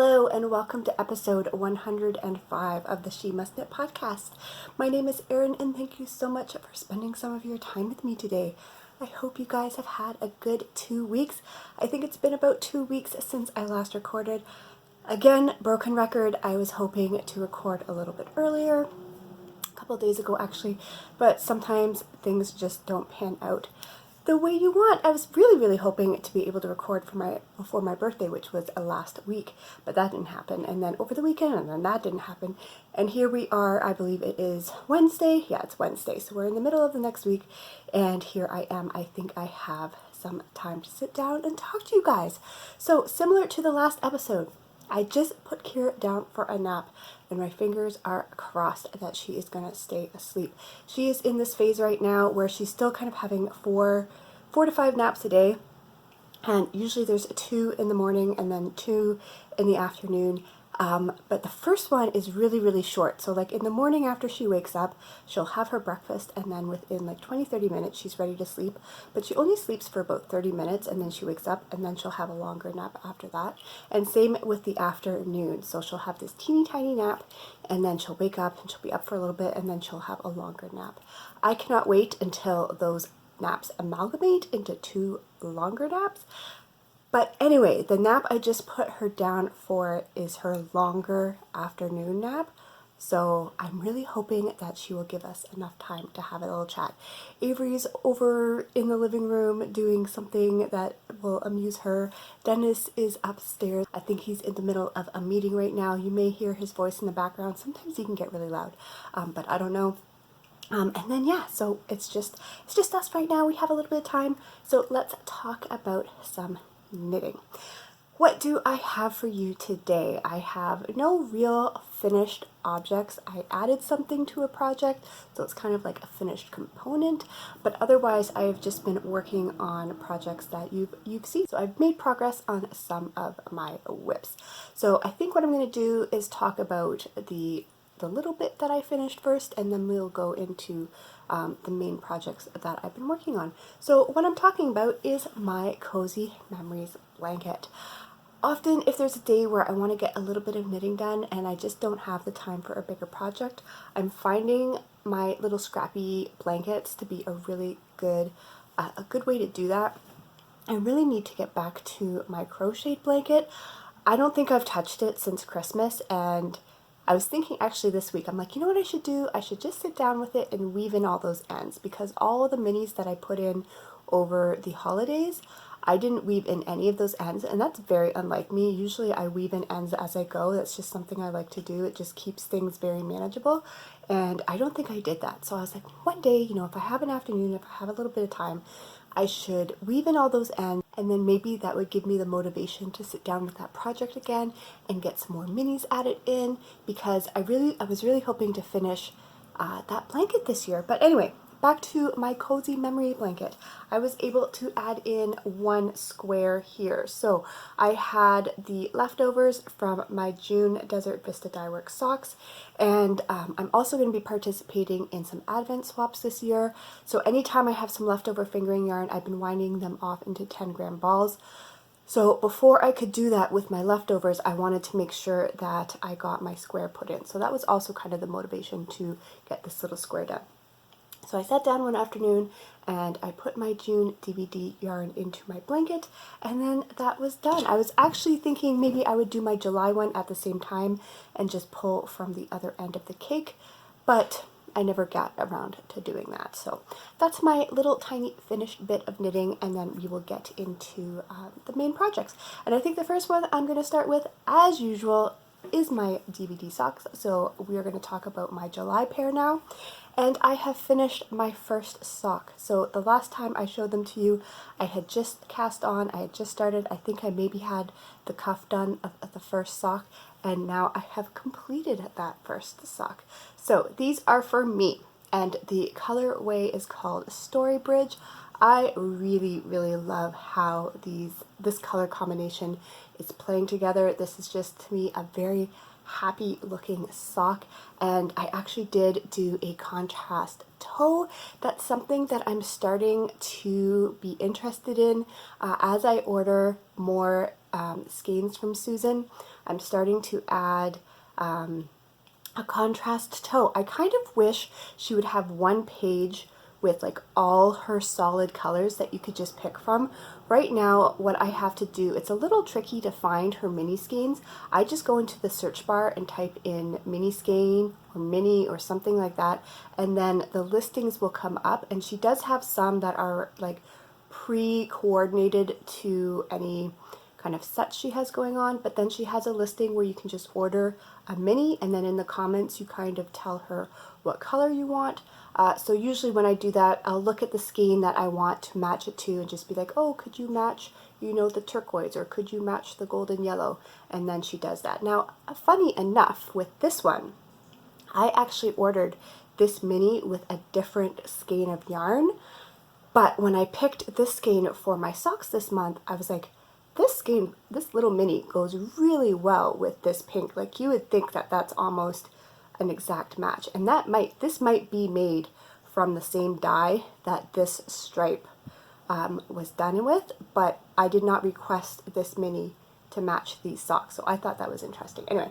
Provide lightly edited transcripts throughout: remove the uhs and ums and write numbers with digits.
Hello and welcome to episode 105 of the She Must Knit podcast. My name is Erin and thank you so much for spending some of your time with me today. I hope you guys have had a good 2 weeks. I think it's been about 2 weeks since I last recorded. Again, broken record, I was hoping to record a little bit earlier, a couple days ago actually, but sometimes things just don't pan out the way you want. I was really hoping to be able to record before my birthday, which was last week, but that didn't happen. And then over the weekend, and then that didn't happen. And here we are, I believe it is Wednesday. Yeah, it's Wednesday. So we're in the middle of the next week, and here I am. I think I have some time to sit down and talk to you guys. So similar to the last episode, I just put Kira down for a nap and my fingers are crossed that she is going to stay asleep. She is in this phase right now where she's still kind of having four to five naps a day, and usually there's 2 in the morning and then 2 in the afternoon. But the first one is really short. So like in the morning after she wakes up, she'll have her breakfast and then within like 20-30 minutes she's ready to sleep. But she only sleeps for about 30 minutes and then she wakes up and then she'll have a longer nap after that. And same with the afternoon. So she'll have this teeny tiny nap and then she'll wake up and she'll be up for a little bit and then she'll have a longer nap. I cannot wait until those naps amalgamate into 2 longer naps. But anyway, the nap I just put her down for is her longer afternoon nap. So I'm really hoping that she will give us enough time to have a little chat. Avery's over in the living room doing something that will amuse her. Dennis is upstairs. I think he's in the middle of a meeting right now. You may hear his voice in the background. Sometimes he can get really loud, but I don't know. And then yeah, so it's just us right now. We have a little bit of time. So let's talk about some knitting. What do I have for you today? I have no real finished objects. I added something to a project, so it's kind of like a finished component, but otherwise I have just been working on projects that you've seen. So I've made progress on some of my whips. So I think what I'm going to do is talk about the little bit that I finished first, and then we'll go into the main projects that I've been working on. So what I'm talking about is my Cozy Memories blanket. Often if there's a day where I want to get a little bit of knitting done and I just don't have the time for a bigger project, I'm finding my little scrappy blankets to be a really good way to do that. I really need to get back to my crocheted blanket. I don't think I've touched it since Christmas, and I was thinking actually this week, I'm like, you know what I should do? I should just sit down with it and weave in all those ends, because all of the minis that I put in over the holidays, I didn't weave in any of those ends, and that's very unlike me. Usually I weave in ends as I go. That's just something I like to do. It just keeps things very manageable, and I don't think I did that. So I was like, one day, if I have an afternoon, if I have a little bit of time, I should weave in all those ends, and then maybe that would give me the motivation to sit down with that project again and get some more minis added in, because I was really hoping to finish that blanket this year. But anyway, back to my Cozy Memory blanket. I was able to add in 1 square here. So I had the leftovers from my June Desert Vista Dyeworks socks, and I'm also going to be participating in some advent swaps this year. So anytime I have some leftover fingering yarn, I've been winding them off into 10-gram balls. So before I could do that with my leftovers, I wanted to make sure that I got my square put in. So that was also kind of the motivation to get this little square done. So I sat down one afternoon and I put my June DVD yarn into my blanket, and then that was done. I was actually thinking maybe I would do my July one at the same time and just pull from the other end of the cake, but I never got around to doing that. So that's my little tiny finished bit of knitting, and then we will get into the main projects. And I think the first one I'm going to start with, as usual, is my DVD socks. So we are going to talk about my July pair now. And I have finished my first sock. So the last time I showed them to you, I had just cast on, I had just started. I think I maybe had the cuff done of the first sock, and now I have completed that first sock. So these are for me, and the colorway is called Story Bridge. I really love how this color combination is playing together. This is just, to me, a very happy looking sock, and I actually did do a contrast toe. That's something that I'm starting to be interested in as I order more skeins from Susan. I'm starting to add a contrast toe. I kind of wish she would have one page with like all her solid colors that you could just pick from. Right now, what I have to do, it's a little tricky to find her mini skeins. I just go into the search bar and type in mini skein or mini or something like that, and then the listings will come up, and she does have some that are like pre-coordinated to any kind of sets she has going on, but then she has a listing where you can just order a mini, and then in the comments you kind of tell her what color you want. So usually when I do that, I'll look at the skein that I want to match it to and just be like, oh, could you match, you know, the turquoise, or could you match the golden yellow? And then she does that. Now, funny enough, with this one, I actually ordered this mini with a different skein of yarn, but when I picked this skein for my socks this month, I was like, this skein, this little mini goes really well with this pink. Like, you would think that that's almost an exact match, and this might be made from the same dye that this stripe was done with, but I did not request this mini to match these socks, so I thought that was interesting. Anyway,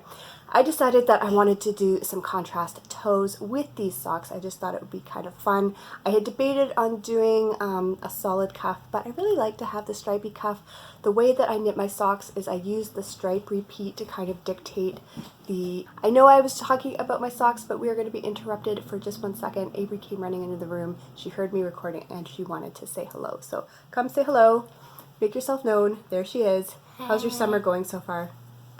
I decided that I wanted to do some contrast toes with these socks. I just thought it would be kind of fun. I had debated on doing a solid cuff, but I really like to have the stripy cuff. The way that I knit my socks is I use the stripe repeat to kind of dictate the... I know I was talking about my socks, but we are going to be interrupted for just 1 second. Avery came running into the room. She heard me recording and she wanted to say hello. So come say hello. Make yourself known. There she is. How's your summer going so far?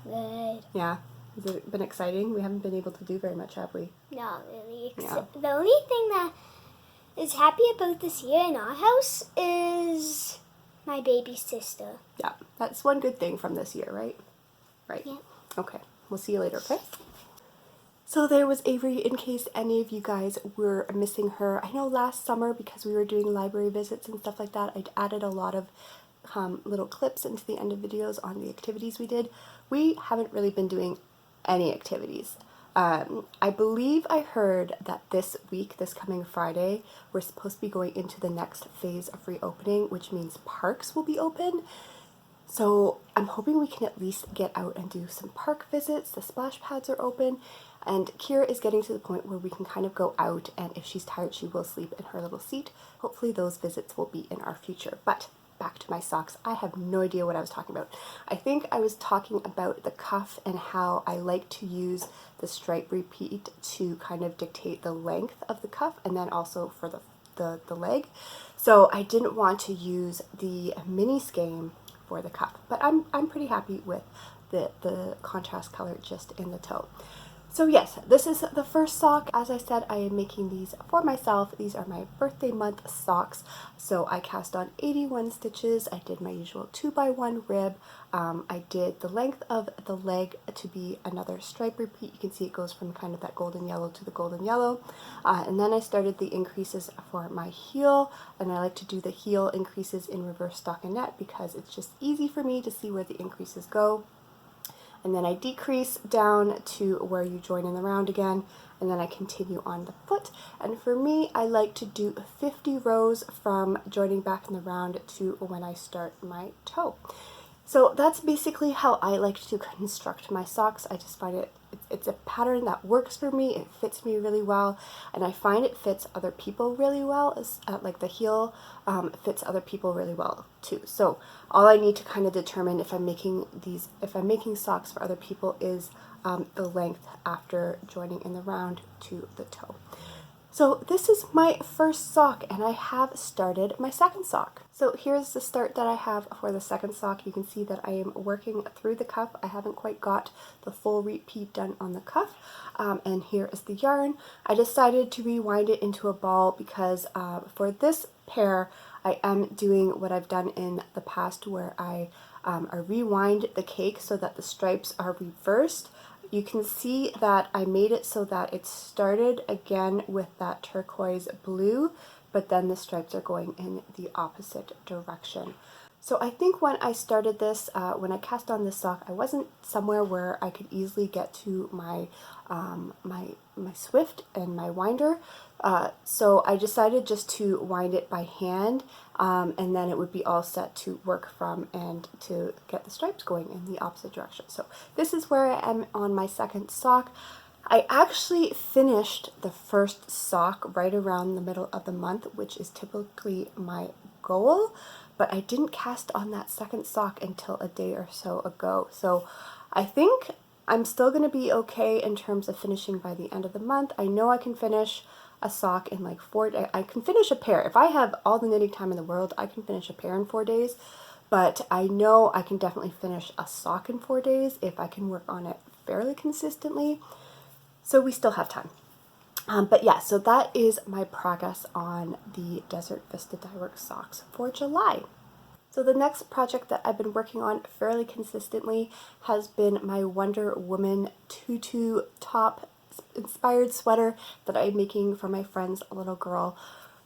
Good. Yeah. Has it been exciting? We haven't been able to do very much, have we? Not really. Yeah. The only thing that is happy about this year in our house is my baby sister. Yeah. That's one good thing from this year, right? Right. Yeah. Okay. We'll see you later, okay? So there was Avery, in case any of you guys were missing her. I know last summer, because we were doing library visits and stuff like that, I'd added a lot of little clips into the end of videos on the activities we did. We haven't really been doing any activities. I believe I heard that this week, this coming Friday, we're supposed to be going into the next phase of reopening, which means parks will be open. So I'm hoping we can at least get out and do some park visits. The splash pads are open, and Kira is getting to the point where we can kind of go out, and if she's tired, she will sleep in her little seat. Hopefully those visits will be in our future. But back to my socks. I have no idea what I was talking about. I think I was talking about the cuff and how I like to use the stripe repeat to kind of dictate the length of the cuff, and then also for the leg. So I didn't want to use the mini skein for the cuff, but I'm pretty happy with the contrast color just in the toe. So yes, this is the first sock. As I said, I am making these for myself. These are my birthday month socks. So I cast on 81 stitches. I did my usual 2x1 rib. I did the length of the leg to be another stripe repeat. You can see it goes from kind of that golden yellow to the golden yellow. And then I started the increases for my heel, and I like to do the heel increases in reverse stockinette because it's just easy for me to see where the increases go. And then I decrease down to where you join in the round again, and then I continue on the foot. And for me, I like to do 50 rows from joining back in the round to when I start my toe. So that's basically how I like to construct my socks. I just find it's a pattern that works for me. It fits me really well, and I find it fits other people really well. Like the heel fits other people really well too. So all I need to kind of determine if I'm making socks for other people is the length after joining in the round to the toe. So this is my first sock, and I have started my second sock. So here's the start that I have for the second sock. You can see that I am working through the cuff. I haven't quite got the full repeat done on the cuff. And here is the yarn. I decided to rewind it into a ball because for this pair, I am doing what I've done in the past where I rewind the cake so that the stripes are reversed. You can see that I made it so that it started again with that turquoise blue, but then the stripes are going in the opposite direction. So I think when I started this, when I cast on this sock, I wasn't somewhere where I could easily get to my my Swift and my winder. So I decided just to wind it by hand, and then it would be all set to work from and to get the stripes going in the opposite direction. So this is where I am on my second sock. I actually finished the first sock right around the middle of the month, which is typically my goal, but I didn't cast on that second sock until a day or so ago. So I think I'm still going to be okay in terms of finishing by the end of the month. I know I can finish a sock in like 4 days. I can finish a pair. If I have all the knitting time in the world, I can finish a pair in 4 days. But I know I can definitely finish a sock in 4 days if I can work on it fairly consistently. So we still have time. But yeah, so that is my progress on the Desert Vista Dyeworks socks for July. So the next project that I've been working on fairly consistently has been my Wonder Woman tutu top inspired sweater that I'm making for my friend's little girl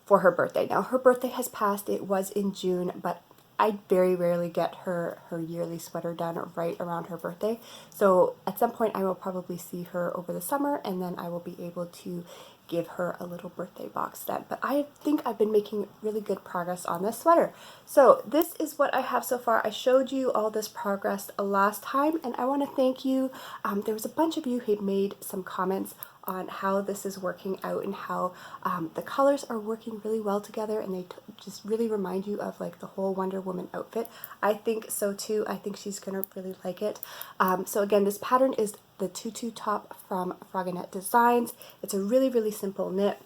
for her birthday. Now her birthday has passed, it was in June, but I very rarely get her yearly sweater done right around her birthday. So at some point I will probably see her over the summer, and then I will be able to give her a little birthday box then. But I think I've been making really good progress on this sweater. So this is what I have so far. I showed you all this progress last time, and I want to thank you. There was a bunch of you who had made some comments on how this is working out and how the colors are working really well together, and they just really remind you of like the whole Wonder Woman outfit. I think so too. I think she's gonna really like it. So again, this pattern is the tutu top from Frogginette Designs. It's a really, really simple knit.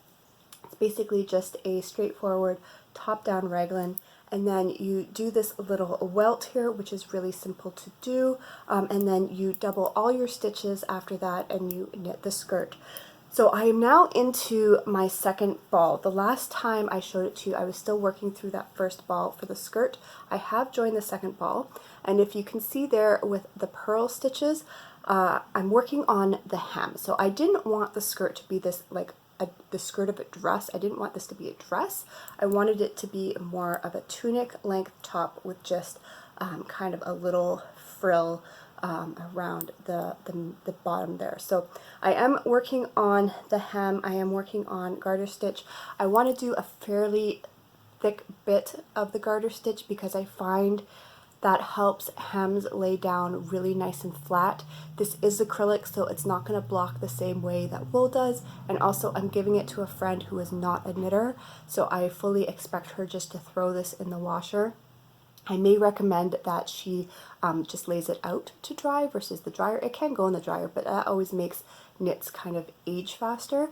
It's basically just a straightforward top-down raglan, and then you do this little welt here, which is really simple to do, and then you double all your stitches after that and you knit the skirt. So I am now into my second ball. The last time I showed it to you, I was still working through that first ball for the skirt. I have joined the second ball, and if you can see there with the purl stitches, I'm working on the hem. So I didn't want the skirt to be this like the skirt of a dress. I didn't want this to be a dress. I wanted it to be more of a tunic length top with just kind of a little frill around the bottom there. So I am working on the hem. I am working on garter stitch. I want to do a fairly thick bit of the garter stitch because I find that helps hems lay down really nice and flat. This is acrylic, so it's not going to block the same way that wool does, and also I'm giving it to a friend who is not a knitter, so I fully expect her just to throw this in the washer. I may recommend that she just lays it out to dry versus the dryer. It can go in the dryer, but that always makes knits kind of age faster.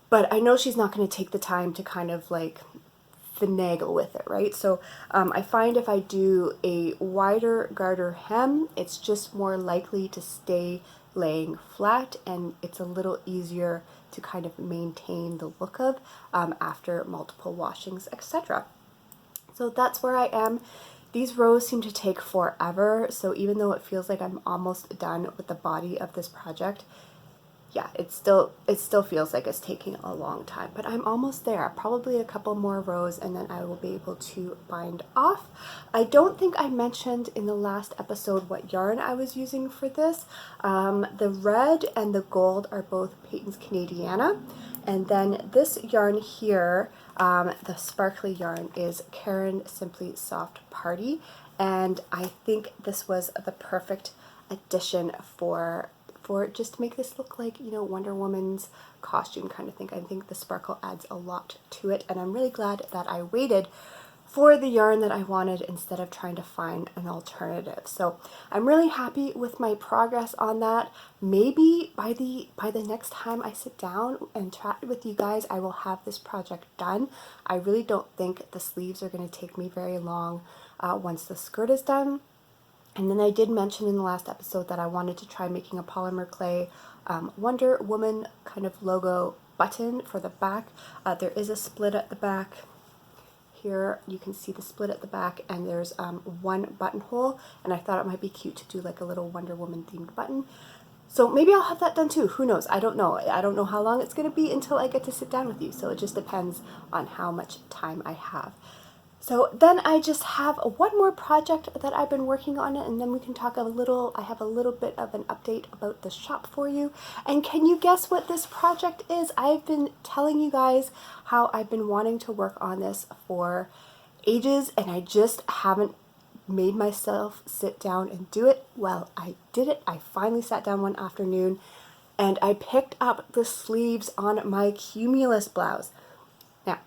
But I know she's not going to take the time to kind of like finagle with it, right? So I find if I do a wider garter hem, it's just more likely to stay laying flat, and it's a little easier to kind of maintain the look of after multiple washings, etc. So that's where I am. These rows seem to take forever, so even though it feels like I'm almost done with the body of this project, yeah, it still feels like it's taking a long time, but I'm almost there. Probably a couple more rows and then I will be able to bind off. I don't think I mentioned in the last episode what yarn I was using for this. The red and the gold are both Peyton's Canadiana, and then this yarn here, the sparkly yarn, is Karen Simply Soft Party, and I think this was the perfect addition for just to make this look like, you know, Wonder Woman's costume kind of thing. I think the sparkle adds a lot to it, and I'm really glad that I waited for the yarn that I wanted instead of trying to find an alternative. So I'm really happy with my progress on that. Maybe by the next time I sit down and chat with you guys, I will have this project done. I really don't think the sleeves are going to take me very long once the skirt is done. And then I did mention in the last episode that I wanted to try making a polymer clay Wonder Woman kind of logo button for the back. There is a split at the back. Here you can see the split at the back, and there's one buttonhole, and I thought it might be cute to do like a little Wonder Woman themed button. So maybe I'll have that done too. Who knows? I don't know. I don't know how long it's going to be until I get to sit down with you. So it just depends on how much time I have. So then I just have one more project that I've been working on, and then we can talk a little. I have a little bit of an update about the shop for you. And can you guess what this project is? I've been telling you guys how I've been wanting to work on this for ages, and I just haven't made myself sit down and do it. Well, I did it. I finally sat down one afternoon and I picked up the sleeves on my Cumulus blouse. Now,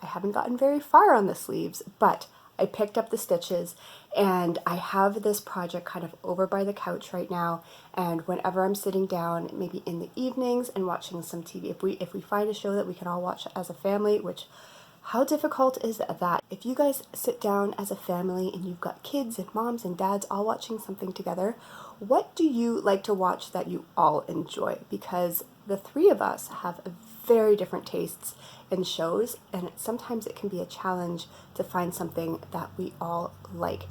I haven't gotten very far on the sleeves, but I picked up the stitches and I have this project kind of over by the couch right now, and whenever I'm sitting down, maybe in the evenings and watching some TV, if we find a show that we can all watch as a family, which how difficult is that? If you guys sit down as a family and you've got kids and moms and dads all watching something together, what do you like to watch that you all enjoy? Because the three of us have very different tastes in shows, and sometimes it can be a challenge to find something that we all like.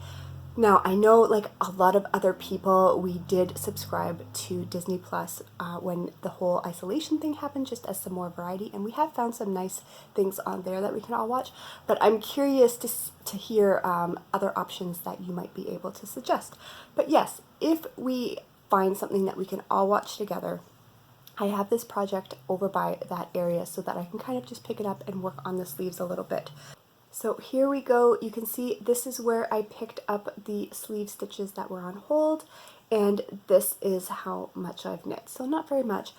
Now, I know like a lot of other people, we did subscribe to Disney Plus when the whole isolation thing happened, just as some more variety, and we have found some nice things on there that we can all watch, but I'm curious to hear other options that you might be able to suggest. But yes, if we find something that we can all watch together, I have this project over by that area so that I can kind of just pick it up and work on the sleeves a little bit. So here we go. You can see this is where I picked up the sleeve stitches that were on hold, and this is how much I've knit. So not very much,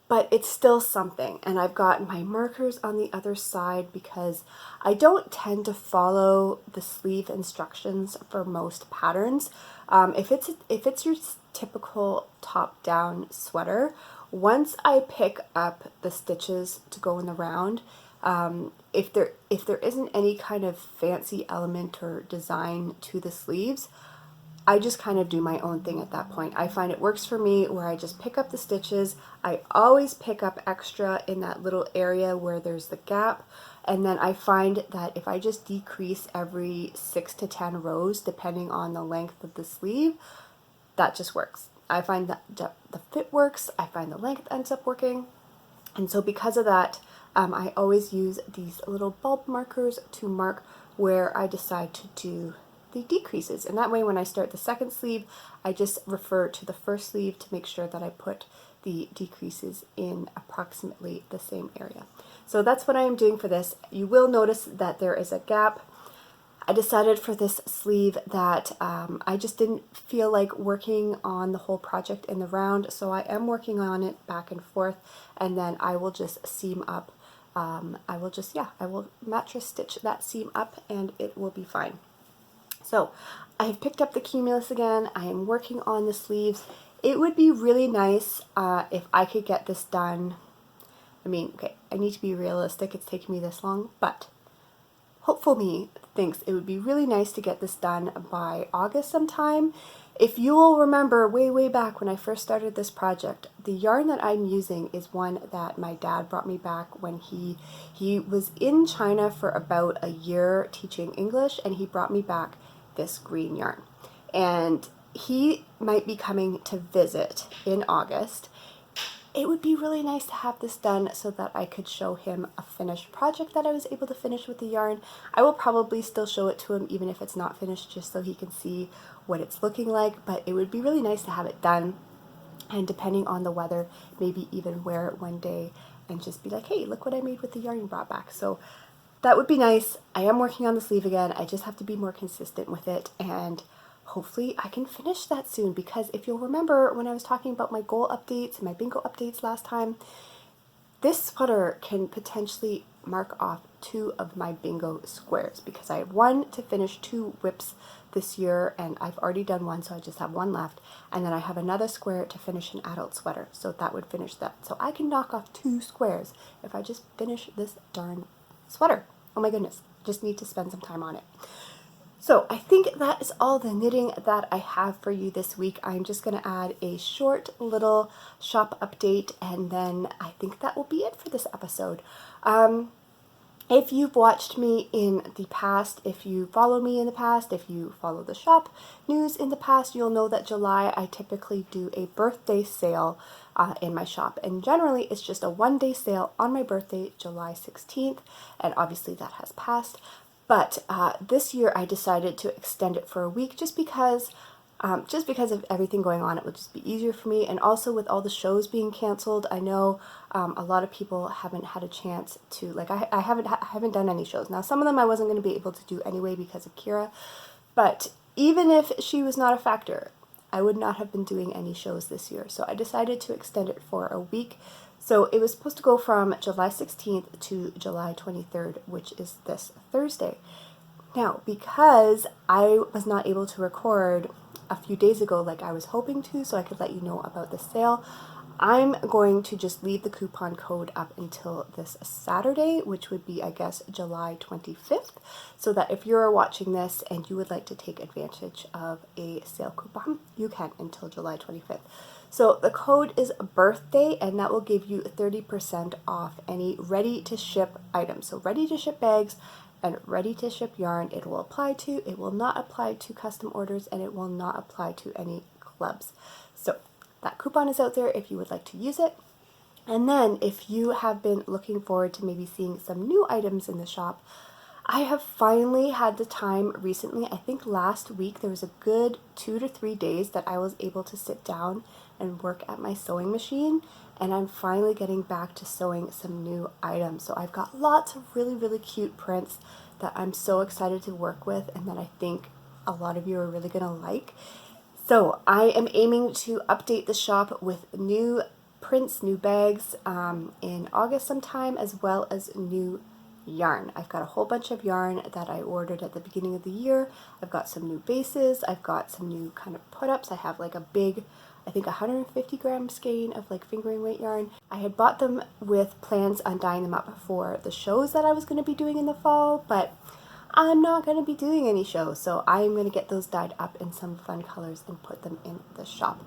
but it's still something. And I've got my markers on the other side because I don't tend to follow the sleeve instructions for most patterns. If it's your typical top-down sweater, once I pick up the stitches to go in the round, if there isn't any kind of fancy element or design to the sleeves, I just kind of do my own thing at that point. I find it works for me where I just pick up the stitches. I always pick up extra in that little area where there's the gap, and then I find that if I just decrease every 6 to 10 rows depending on the length of the sleeve, that just works. I find that the fit works, I find the length ends up working, and so because of that, I always use these little bulb markers to mark where I decide to do the decreases, and that way when I start the second sleeve, I just refer to the first sleeve to make sure that I put the decreases in approximately the same area. So that's what I am doing for this. You will notice that there is a gap. I decided for this sleeve that I just didn't feel like working on the whole project in the round, so I am working on it back and forth, and then I will just seam up. I will mattress stitch that seam up and it will be fine. So I have picked up the Cumulus again. I am working on the sleeves. It would be really nice if I could get this done. I mean, okay, I need to be realistic. It's taken me this long, but hopeful me thinks it would be really nice to get this done by August sometime. If you will remember way back when I first started this project, the yarn that I'm using is one that my dad brought me back when he was in China for about a year teaching English, and he brought me back this green yarn. And he might be coming to visit in August. It would be really nice to have this done so that I could show him a finished project that I was able to finish with the yarn. I will probably still show it to him even if it's not finished, just so he can see what it's looking like, but it would be really nice to have it done, and depending on the weather, maybe even wear it one day and just be like, hey, look what I made with the yarn you brought back. So that would be nice. I am working on the sleeve again. I just have to be more consistent with it, and hopefully I can finish that soon, because if you'll remember when I was talking about my goal updates and my bingo updates last time, this sweater can potentially mark off 2 of my bingo squares, because I have 1 to finish 2 whips this year, and I've already done 1, so I just have 1 left, and then I have another square to finish an adult sweater, so that would finish that. So I can knock off 2 squares if I just finish this darn sweater. Oh my goodness, just need to spend some time on it. So I think that is all the knitting that I have for you this week. I'm just going to add a short little shop update, and then I think that will be it for this episode. If you've watched me in the past, if you follow me in the past, if you follow the shop news in the past, you'll know that July I typically do a birthday sale in my shop, and generally it's just a one-day sale on my birthday, July 16th, and obviously that has passed. But this year I decided to extend it for a week just because of everything going on. It would just be easier for me, and also with all the shows being canceled, I know a lot of people haven't had a chance to, like, I haven't done any shows. Now, some of them I wasn't going to be able to do anyway because of Kira, but even if she was not a factor, I would not have been doing any shows this year. So I decided to extend it for a week. So it was supposed to go from July 16th to July 23rd, which is this Thursday. Now, because I was not able to record a few days ago like I was hoping to, so I could let you know about the sale, I'm going to just leave the coupon code up until this Saturday, which would be, I guess, July 25th, so that if you're watching this and you would like to take advantage of a sale coupon, you can until July 25th. So the code is birthday, and that will give you 30% off any ready-to-ship items. So ready-to-ship bags and ready-to-ship yarn, it will apply to. It will not apply to custom orders, and it will not apply to any clubs. So that coupon is out there if you would like to use it. And then if you have been looking forward to maybe seeing some new items in the shop, I have finally had the time recently. I think last week there was a good 2 to 3 days that I was able to sit down and work at my sewing machine, and I'm finally getting back to sewing some new items. So I've got lots of really, really cute prints that I'm so excited to work with, and that I think a lot of you are really gonna like. So I am aiming to update the shop with new prints, new bags in August sometime, as well as new yarn. I've got a whole bunch of yarn that I ordered at the beginning of the year. I've got some new bases. I've got some new kind of put-ups. I have like a big, I think 150 gram skein of like fingering weight yarn. I had bought them with plans on dyeing them up for the shows that I was going to be doing in the fall, but I'm not going to be doing any shows, so I'm going to get those dyed up in some fun colors and put them in the shop.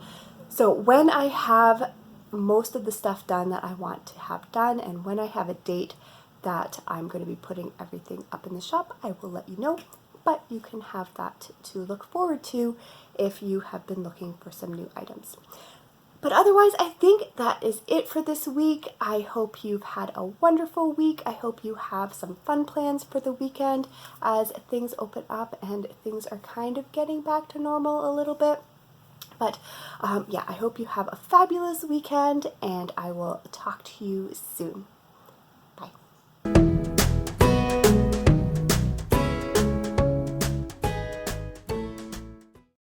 So when I have most of the stuff done that I want to have done, and when I have a date that I'm going to be putting everything up in the shop, I will let you know, but you can have that to look forward to if you have been looking for some new items. But otherwise, I think that is it for this week. I hope you've had a wonderful week. I hope you have some fun plans for the weekend as things open up and things are kind of getting back to normal a little bit. But yeah, I hope you have a fabulous weekend, and I will talk to you soon. Bye.